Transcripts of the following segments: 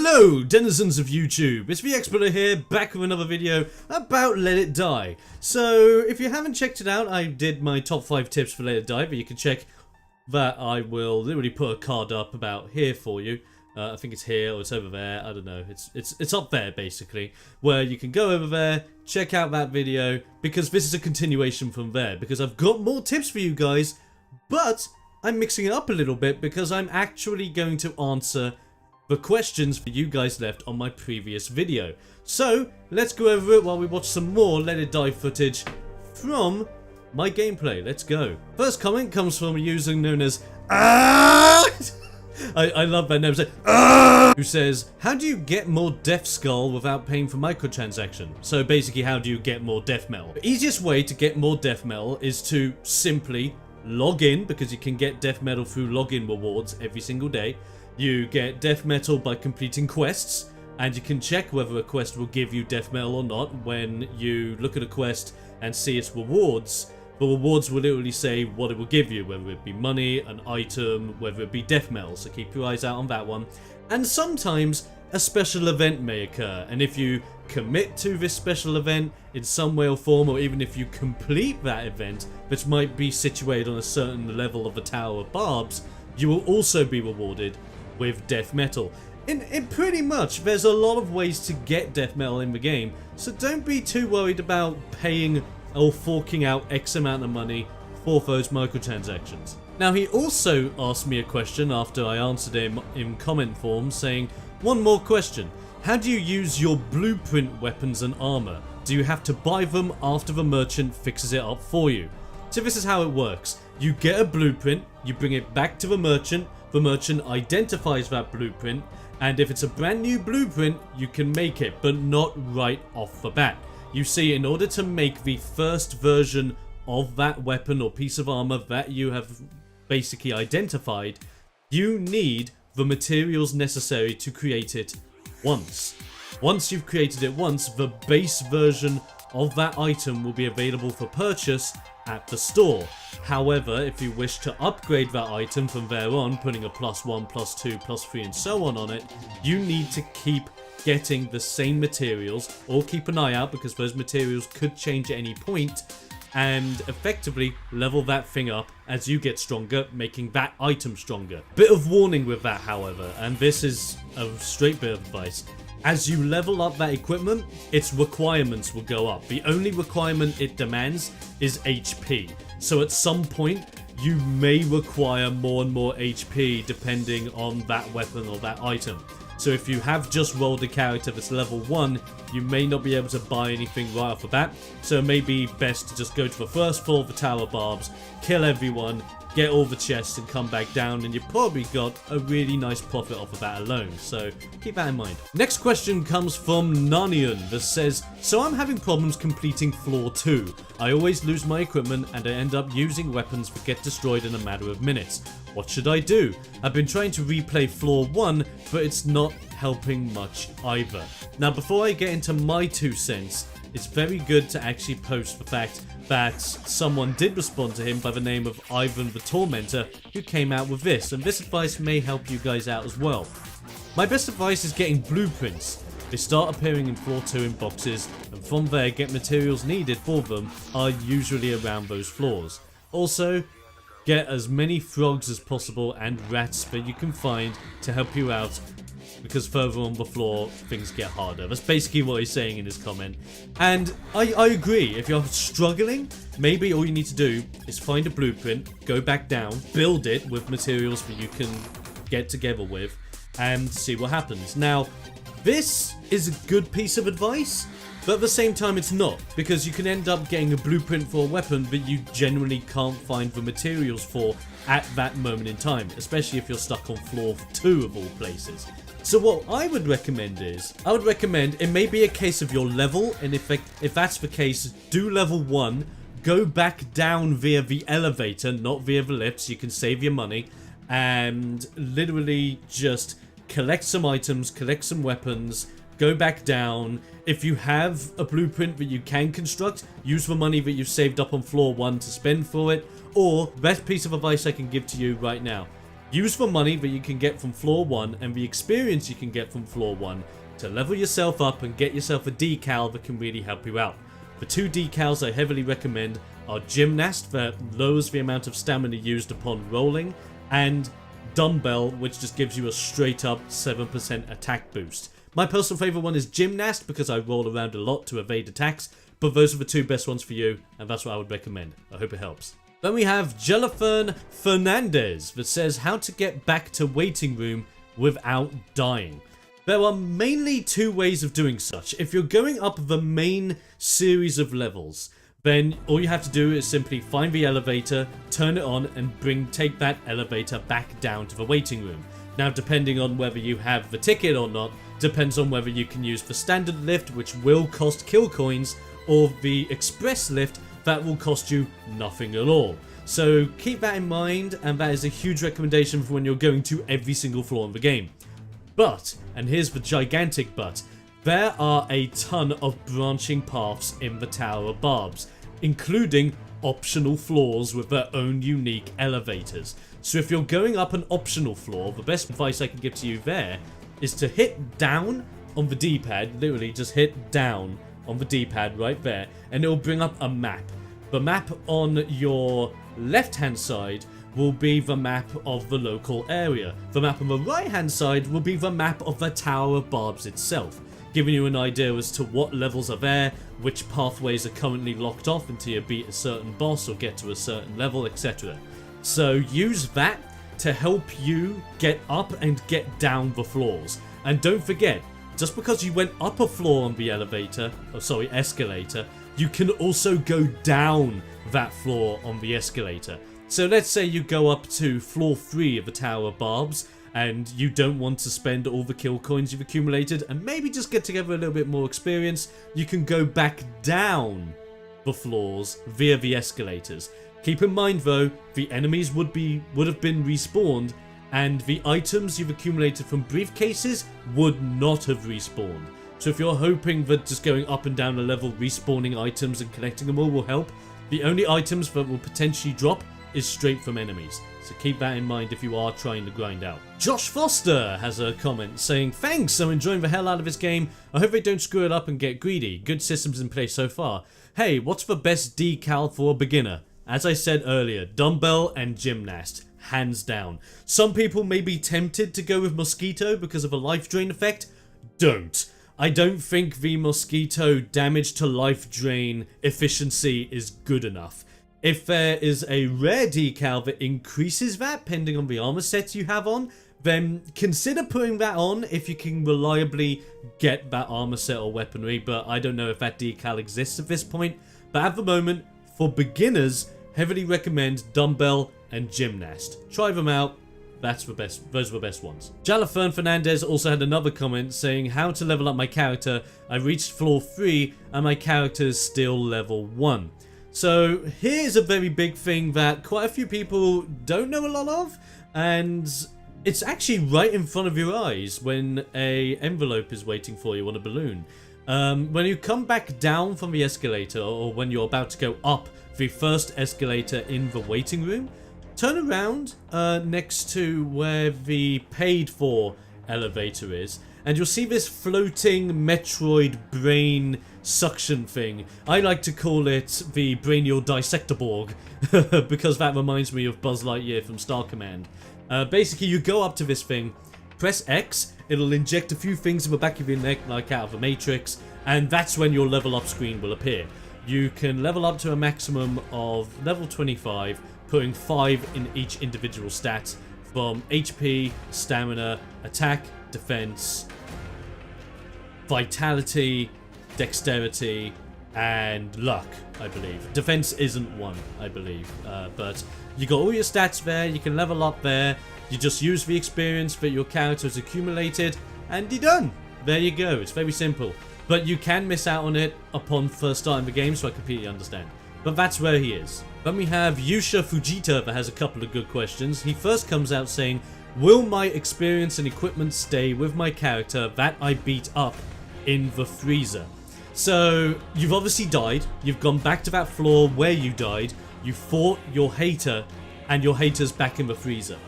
Hello, denizens of YouTube, it's the Explorer here, back with another video about Let It Die. So, if you haven't checked it out, I did my top 5 tips for Let It Die, but you can check that. I will literally put a card up about here for you. I think it's here, or it's over there, I don't know, it's up there basically, where you can go over there, check out that video, because this is a continuation from there, because I've got more tips for you guys, but I'm mixing it up a little bit, because I'm actually going to answer the questions that you guys left on my previous video. So, let's go over it while we watch some more Let It Die footage from my gameplay. Let's go. First comment comes from a user known as I love that name, who says, how do you get more Death Skull without paying for microtransaction? So basically, how do you get more Death Metal? The easiest way to get more Death Metal is to simply log in, because you can get Death Metal through login rewards every single day. You get Death Metal by completing quests, and you can check whether a quest will give you Death Metal or not when you look at a quest and see its rewards. The rewards will literally say what it will give you, whether it be money, an item, whether it be Death Metal, so keep your eyes out on that one. And sometimes a special event may occur, and if you commit to this special event in some way or form, or even if you complete that event, which might be situated on a certain level of the Tower of Barbs, you will also be rewarded with Death Metal. In pretty much, there's a lot of ways to get Death Metal in the game, so don't be too worried about paying or forking out X amount of money for those microtransactions. Now, he also asked me a question after I answered him in comment form, saying, one more question, how do you use your blueprint weapons and armor? Do you have to buy them after the merchant fixes it up for you? So this is how it works. You get a blueprint, you bring it back to the merchant identifies that blueprint, and if it's a brand new blueprint, you can make it, but not right off the bat. You see, in order to make the first version of that weapon or piece of armor that you have basically identified, you need the materials necessary to create it once. Once you've created it once, the base version of that item will be available for purchase at the store. However, if you wish to upgrade that item from there on, putting a +1, +2, +3 and so on it, you need to keep getting the same materials, or keep an eye out because those materials could change at any point, and effectively level that thing up as you get stronger, making that item stronger. Bit of warning with that, however, and this is a straight bit of advice. As you level up that equipment, its requirements will go up. The only requirement it demands is HP. So at some point, you may require more and more HP depending on that weapon or that item. So if you have just rolled a character that's level 1, you may not be able to buy anything right off the bat. So it may be best to just go to the first floor of the Tower of Barbs, kill everyone, get all the chests and come back down, and you've probably got a really nice profit off of that alone, so keep that in mind. Next question comes from Narnian that says, so I'm having problems completing floor 2. I always lose my equipment and I end up using weapons that get destroyed in a matter of minutes. What should I do? I've been trying to replay floor 1, but it's not helping much either. Now, before I get into my 2 cents, it's very good to actually post the fact that someone did respond to him by the name of Ivan the Tormentor, who came out with this, and this advice may help you guys out as well. My best advice is getting blueprints. They start appearing in floor 2 in boxes, and from there get materials needed for them are usually around those floors. Also, get as many frogs as possible and rats that you can find to help you out, because further on the floor, things get harder. That's basically what he's saying in his comment. And I agree, if you're struggling, maybe all you need to do is find a blueprint, go back down, build it with materials that you can get together with, and see what happens. Now, this is a good piece of advice, but at the same time it's not, because you can end up getting a blueprint for a weapon that you generally can't find the materials for at that moment in time, especially if you're stuck on floor 2 of all places. So what I would recommend is, it may be a case of your level, and if that's the case, do level 1, go back down via the elevator, not via the lift, so you can save your money, and literally just collect some items, collect some weapons, go back down. If you have a blueprint that you can construct, use the money that you've saved up on floor 1 to spend for it, or best piece of advice I can give to you right now, Use the money that you can get from floor 1 and the experience you can get from floor 1 to level yourself up and get yourself a decal that can really help you out. The 2 decals I heavily recommend are Gymnast, that lowers the amount of stamina used upon rolling, and Dumbbell, which just gives you a straight up 7% attack boost. My personal favourite one is Gymnast because I roll around a lot to evade attacks, but those are the 2 best ones for you, and that's what I would recommend. I hope it helps. Then we have Jelafern Fernandez that says how to get back to waiting room without dying. There are mainly 2 ways of doing such. If you're going up the main series of levels, then all you have to do is simply find the elevator, turn it on, and take that elevator back down to the waiting room. Now, depending on whether you have the ticket or not, depends on whether you can use the standard lift, which will cost kill coins, or the express lift, that will cost you nothing at all. So keep that in mind, and that is a huge recommendation for when you're going to every single floor in the game. But, and here's the gigantic but, there are a ton of branching paths in the Tower of Barbs, including optional floors with their own unique elevators. So if you're going up an optional floor, the best advice I can give to you there is to hit down on the D-pad, literally just hit down on the D-pad right there, and it will bring up a map. The map on your left-hand side will be the map of the local area. The map on the right-hand side will be the map of the Tower of Barbs itself, giving you an idea as to what levels are there, which pathways are currently locked off until you beat a certain boss or get to a certain level, etc. So use that to help you get up and get down the floors. And don't forget, just because you went up a floor on the escalator, you can also go down that floor on the escalator. So let's say you go up to floor 3 of the Tower of Barbs, and you don't want to spend all the kill coins you've accumulated and maybe just get together a little bit more experience, you can go back down the floors via the escalators. Keep in mind though, the enemies would have been respawned, and the items you've accumulated from briefcases would not have respawned. So if you're hoping that just going up and down a level, respawning items and collecting them all will help, the only items that will potentially drop is straight from enemies. So keep that in mind if you are trying to grind out. Josh Foster has a comment saying, "Thanks, I'm enjoying the hell out of this game. I hope they don't screw it up and get greedy. Good systems in place so far. Hey, what's the best decal for a beginner?" As I said earlier, Dumbbell and Gymnast, hands down. Some people may be tempted to go with Mosquito because of a life drain effect. Don't. I don't think the Mosquito damage to life drain efficiency is good enough. If there is a rare decal that increases that, depending on the armor set you have on, then consider putting that on if you can reliably get that armor set or weaponry, but I don't know if that decal exists at this point. But at the moment, for beginners, heavily recommend Dumbbell and Gymnast. Try them out. That's the best. Those are the best ones. Jalafern Fernandez also had another comment saying, "How to level up my character. I reached floor 3 and my character is still level 1. So here's a very big thing that quite a few people don't know a lot of, and it's actually right in front of your eyes when a envelope is waiting for you on a balloon. When you come back down from the escalator, or when you're about to go up the first escalator in the waiting room, turn around next to where the paid for elevator is, and you'll see this floating Metroid brain suction thing. I like to call it the Brainial Dissectorborg because that reminds me of Buzz Lightyear from Star Command. Basically, you go up to this thing, press X, it'll inject a few things in the back of your neck like out of a Matrix, and that's when your level up screen will appear. You can level up to a maximum of level 25, putting 5 in each individual stat from HP, stamina, attack, defense, vitality, dexterity, and luck, I believe. Defense isn't one, I believe, but you got all your stats there, you can level up there, you just use the experience that your character has accumulated, and you're done. There you go, it's very simple. But you can miss out on it upon first starting the game, so I completely understand. But that's where he is. Then we have Yusha Fujita that has a couple of good questions. He first comes out saying, "Will my experience and equipment stay with my character that I beat up in the freezer?" So, you've obviously died, you've gone back to that floor where you died, you fought your hater, and your hater's back in the freezer.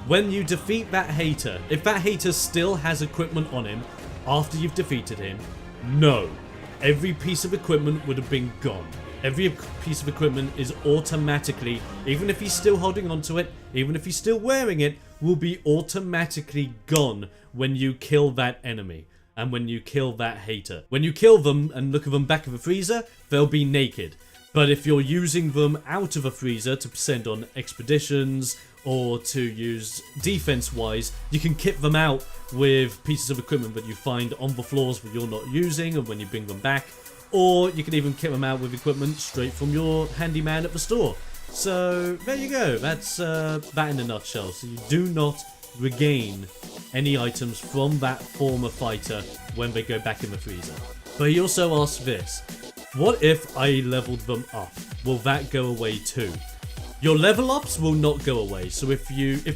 when you defeat that hater, if that hater still has equipment on him after you've defeated him, no. Every piece of equipment would have been gone. Every piece of equipment is automatically, even if he's still holding onto it, even if he's still wearing it, will be automatically gone when you kill that enemy. And when you kill that hater. When you kill them and look at them back of a freezer, they'll be naked. But if you're using them out of a freezer to send on expeditions or to use defense-wise, you can kit them out with pieces of equipment that you find on the floors that you're not using and when you bring them back. Or you can even kit them out with equipment straight from your handyman at the store. So there you go. That's that in a nutshell. So you do not regain any items from that former fighter when they go back in the freezer. But he also asked this: what if I leveled them up? Will that go away too? Your level ups will not go away. So if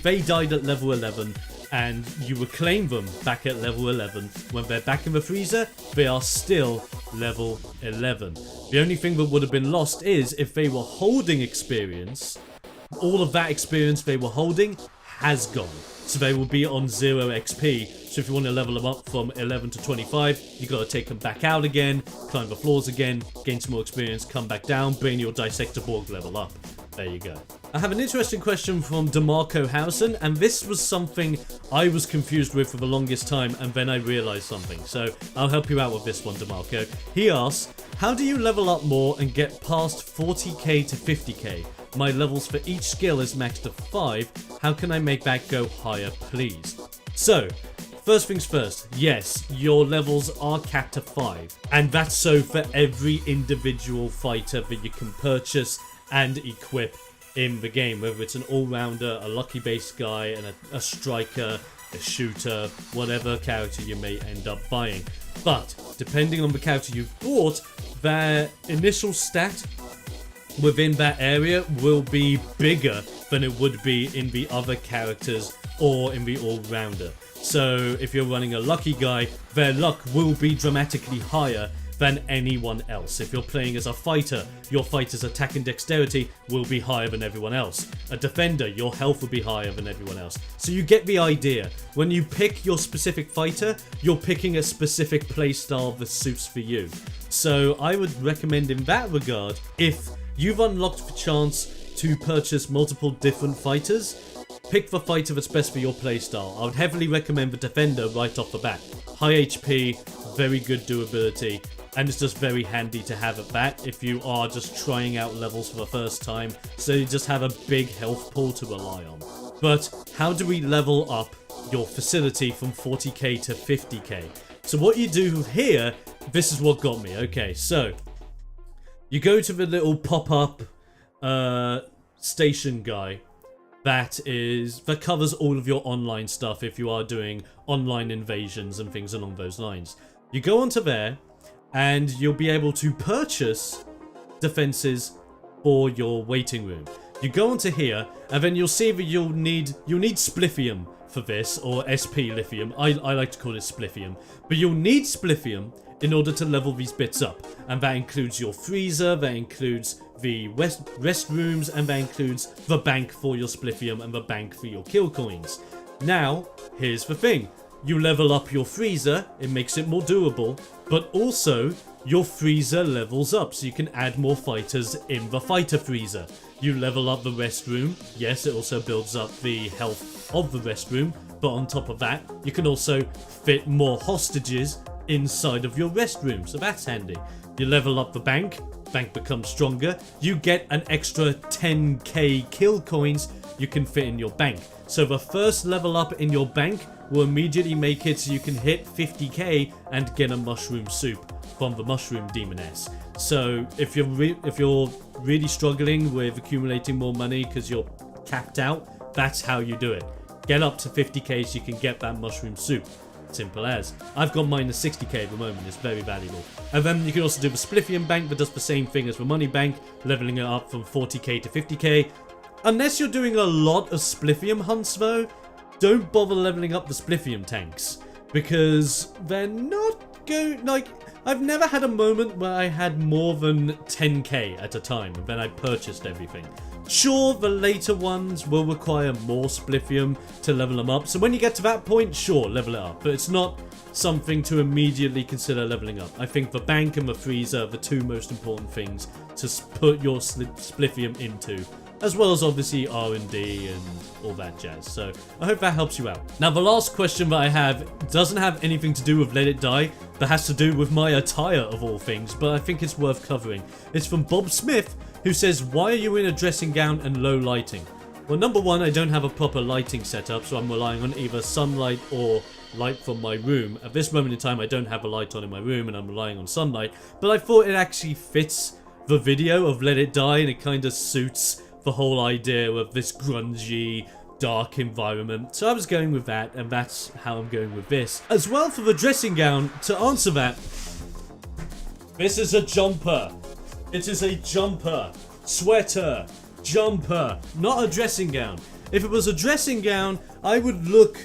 they died at level 11 and you reclaim them back at level 11, when they're back in the freezer, they are still level 11. The only thing that would have been lost is if they were holding experience, all of that experience they were holding has gone. So they will be on 0 XP. So if you want to level them up from 11 to 25, you got to take them back out again, climb the floors again, gain some more experience, come back down, bring your Dissector Borg level up. There you go. I have an interesting question from DeMarco Housen, and this was something I was confused with for the longest time, and then I realized something. So I'll help you out with this one, DeMarco. He asks, how do you level up more and get past 40k to 50k? My levels for each skill is maxed to 5. How can I make that go higher, please? So, first things first, yes, your levels are capped to 5. And that's so for every individual fighter that you can purchase and equip in the game. Whether it's an all-rounder, a lucky base guy, and a striker, a shooter, whatever character you may end up buying. But, depending on the character you've bought, their initial stat within that area will be bigger than it would be in the other characters or in the all-rounder. So if you're running a lucky guy, their luck will be dramatically higher than anyone else. If you're playing as a fighter, your fighter's attack and dexterity will be higher than everyone else. A defender, your health will be higher than everyone else. So you get the idea. When you pick your specific fighter, you're picking a specific playstyle that suits for you. So I would recommend in that regard, if you've unlocked the chance to purchase multiple different fighters, pick the fighter that's best for your playstyle. I would heavily recommend the defender right off the bat. High HP, very good durability, and it's just very handy to have at that if you are just trying out levels for the first time, so you just have a big health pool to rely on. But how do we level up your facility from 40k to 50k? So what you do here, this is what got me. Okay, so you go to the little pop-up station guy that covers all of your online stuff if you are doing online invasions and things along those lines. You go onto there and you'll be able to purchase defenses for your waiting room. You go onto here and then you'll see that you'll need spliffium for this, or SP lithium. I like to call it spliffium, but you'll need spliffium in order to level these bits up, and that includes your freezer, that includes the restrooms, and that includes the bank for your spliffium and the bank for your kill coins. Now, here's the thing. You level up your freezer, it makes it more durable, but also your freezer levels up, so you can add more fighters in the fighter freezer. You level up the restroom, yes, it also builds up the health of the restroom, but on top of that, you can also fit more hostages inside of your restroom, so that's handy. You level up the bank becomes stronger, you get an extra 10k kill coins you can fit in your bank. So the first level up in your bank will immediately make it so you can hit 50k and get a mushroom soup from the mushroom demoness. So if you're really struggling with accumulating more money because you're capped out, that's how you do it. Get up to 50k so you can get that mushroom soup. Simple as. I've got mine at 60k at the moment, it's very valuable. And then you can also do the Spliffium bank that does the same thing as the money bank, leveling it up from 40k to 50k. Unless you're doing a lot of Spliffium hunts though, don't bother leveling up the Spliffium tanks, because they're not going, like, I've never had a moment where I had more than 10k at a time and then I purchased everything. Sure, the later ones will require more spliffium to level them up, so when you get to that point, sure, level it up, but it's not something to immediately consider leveling up. I think the bank and the freezer are the two most important things to put your spliffium into, as well as obviously R&D and all that jazz. So I hope that helps you out. Now the last question that I have doesn't have anything to do with Let It Die, but has to do with my attire of all things, but I think it's worth covering. It's from Bob Smith, who says, why are you in a dressing gown and low lighting? Well, number one, I don't have a proper lighting setup, so I'm relying on either sunlight or light from my room. At this moment in time, I don't have a light on in my room and I'm relying on sunlight, but I thought it actually fits the video of Let It Die and it kind of suits the whole idea of this grungy, dark environment. So I was going with that, and that's how I'm going with this. As well, for the dressing gown, to answer that, this is a jumper. It is a jumper. Sweater. Jumper. Not a dressing gown. If it was a dressing gown, I would look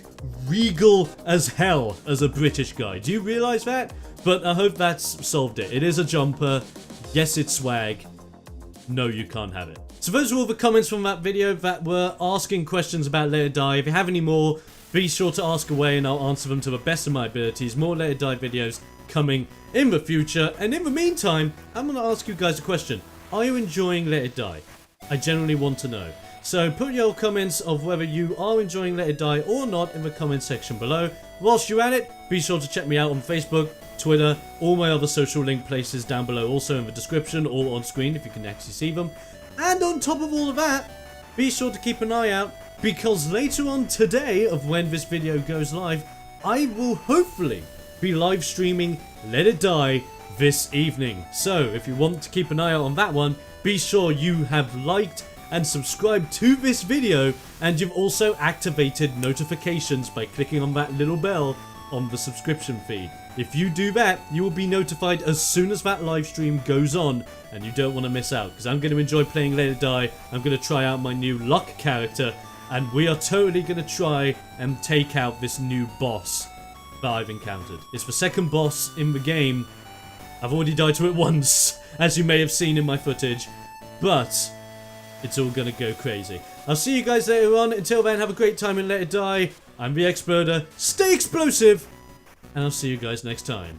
regal as hell as a British guy. Do you realise that? But I hope that's solved it. It is a jumper. Yes, it's swag. No, you can't have it. So those were all the comments from that video that were asking questions about Let It Die. If you have any more, be sure to ask away and I'll answer them to the best of my abilities. More Let It Die videos coming in the future. And in the meantime, I'm going to ask you guys a question. Are you enjoying Let It Die? I generally want to know. So put your comments of whether you are enjoying Let It Die or not in the comment section below. Whilst you're at it, be sure to check me out on Facebook, Twitter, all my other social link places down below, also in the description or on screen if you can actually see them. And on top of all of that, be sure to keep an eye out, because later on today of when this video goes live, I will hopefully be live streaming Let It Die this evening. So if you want to keep an eye out on that one, be sure you have liked and subscribed to this video, and you've also activated notifications by clicking on that little bell on the subscription feed. If you do that, you will be notified as soon as that live stream goes on, and you don't want to miss out, because I'm going to enjoy playing Let It Die. I'm going to try out my new luck character, and we are totally going to try and take out this new boss that I've encountered. It's the second boss in the game. I've already died to it once, as you may have seen in my footage, but it's all going to go crazy. I'll see you guys later on. Until then, have a great time in Let It Die. I'm the Exploder. Stay explosive! And I'll see you guys next time.